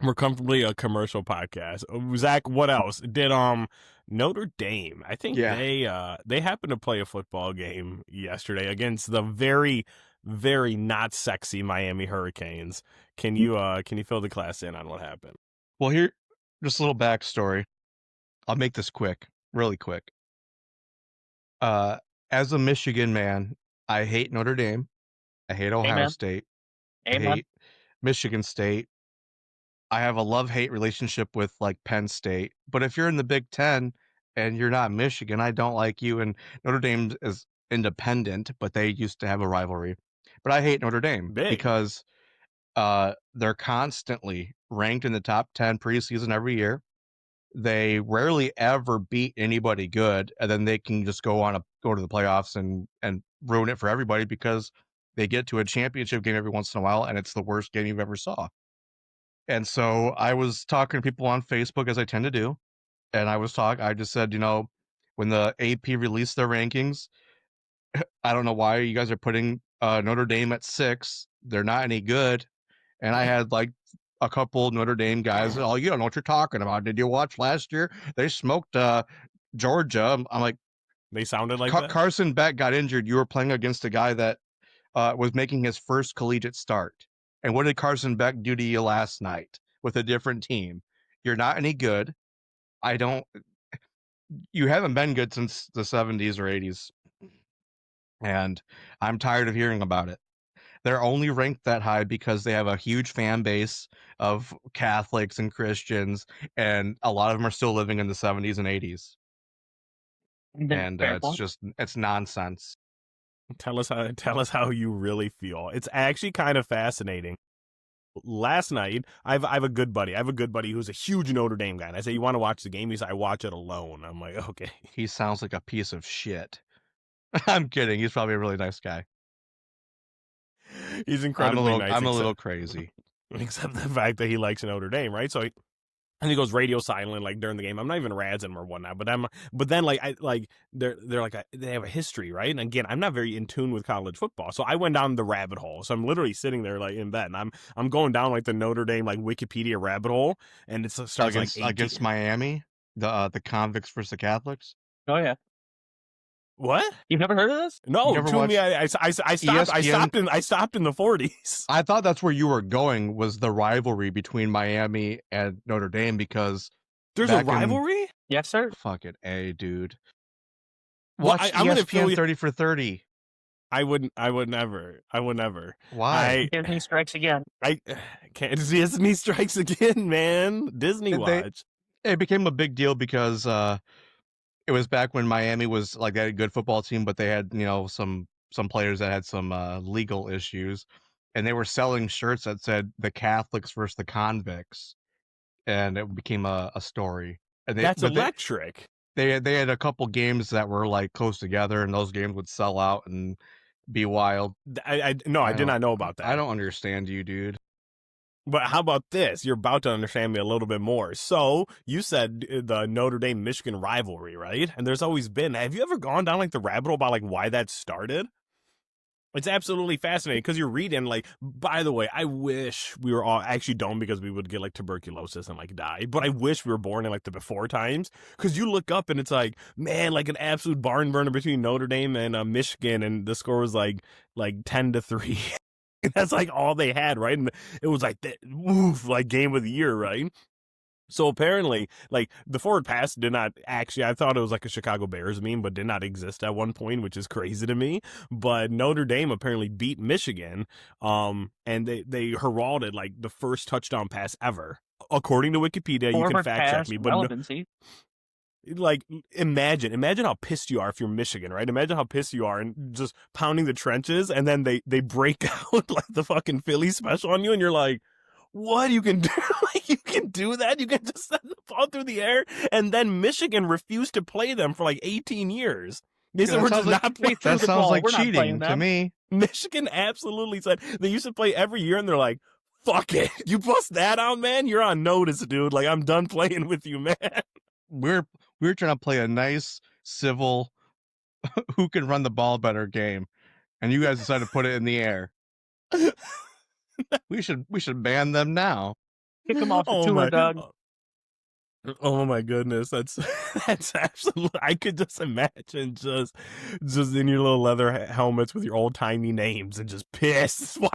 We're comfortably a commercial podcast. Zach, what else? Did Notre Dame? I think Yeah. they happened to play a football game yesterday against the very, very not sexy Miami Hurricanes. Can you fill the class in on what happened? Well, here, just a little backstory. I'll make this quick, really quick. Uh, as a Michigan man, I hate Notre Dame. I hate Ohio Amen. State. I Amen. hate Michigan State. I have a love-hate relationship with like Penn State. But if you're in the Big Ten and you're not Michigan, I don't like you. And Notre Dame is independent, but they used to have a rivalry. But I hate Notre Dame Big. because they're constantly ranked in the top 10 preseason every year. They rarely ever beat anybody good, and then they can just go to the playoffs and ruin it for everybody because they get to a championship game every once in a while, and it's the worst game you've ever saw. And so I was talking to people on Facebook, as I tend to do, and I just said, when the AP released their rankings, I don't know why you guys are putting Notre Dame at 6. They're not any good. And I had like a couple Notre Dame guys, oh, you don't know what you're talking about. Did you watch last year? They smoked Georgia. I'm like, They sounded like that. Carson Beck got injured. You were playing against a guy that was making his first collegiate start. And what did Carson Beck do to you last night with a different team? You're not any good. You haven't been good since the 70s or 80s. And I'm tired of hearing about it. They're only ranked that high because they have a huge fan base of Catholics and Christians, and a lot of them are still living in the 70s and 80s. And Fair point. it's nonsense. Tell us how you really feel. It's actually kind of fascinating. Last night, I have a good buddy. I have a good buddy who's a huge Notre Dame guy. And I say, "You want to watch the game?" He said, "I watch it alone." I'm like, "Okay." He sounds like a piece of shit. I'm kidding. He's probably a really nice guy. He's incredibly nice. I'm a little crazy. Except the fact that he likes Notre Dame, right? So and he goes radio silent like during the game. I'm not even razzing him or whatnot, but then they're like they have a history, right? And again, I'm not very in tune with college football, so I went down the rabbit hole. So I'm literally sitting there like in bed, and I'm going down like the Notre Dame like Wikipedia rabbit hole, and it starts against Miami, the convicts versus the Catholics. Oh yeah. What? You've never heard of this? No, to me, I stopped. ESPN? I stopped in the 40s. I thought that's where you were going, was the rivalry between Miami and Notre Dame, because there's a rivalry. Yes, sir. Fucking A, dude. Well, Watch I'm ESPN 30 for 30. I would never. Why? Disney strikes again. I can't. Disney strikes again, man. Disney watch. It became a big deal because it was back when Miami was like, they had a good football team, but they had, some players that had some legal issues, and they were selling shirts that said the Catholics versus the convicts, and it became a story. And that's electric. They had a couple games that were like close together, and those games would sell out and be wild. I did not know about that. I don't understand you, dude. But how about this? You're about to understand me a little bit more. So you said the Notre Dame Michigan rivalry, right? And there's always been. Have you ever gone down like the rabbit hole about like why that started? It's absolutely fascinating because you're reading like, by the way, I wish we were all actually don't, because we would get like tuberculosis and like die. But I wish we were born in like the before times, because you look up and it's like, man, like an absolute barn burner between Notre Dame and Michigan, and the score was like 10-3. That's like all they had, right? And it was like that, like game of the year, right? So apparently, like the forward pass did not actually, I thought it was like a Chicago Bears meme, but did not exist at one point, which is crazy to me. But Notre Dame apparently beat Michigan, and they heralded like the first touchdown pass ever, according to Wikipedia. Forward you can fact check me, but relevancy. Like imagine how pissed you are if you're Michigan, right? Imagine how pissed you are and just pounding the trenches, and then they break out like the fucking Philly special on you, and you're like, what? You can do like you can do that? You can just send the ball through the air? And then Michigan refused to play them for like 18 years. They said, we're just not playing that the sounds ball. like We're cheating to me. Michigan absolutely said they used to play every year, and they're like, fuck it. You bust that out, man, you're on notice, dude. Like, I'm done playing with you, man. We're trying to play a nice, civil, who can run the ball better game, and you guys decided to put it in the air. We should ban them now. Kick him off the Oh tour, my. Doug. Oh my goodness, that's that's absolutely. I could just imagine just in your little leather helmets with your old timey names and just pissed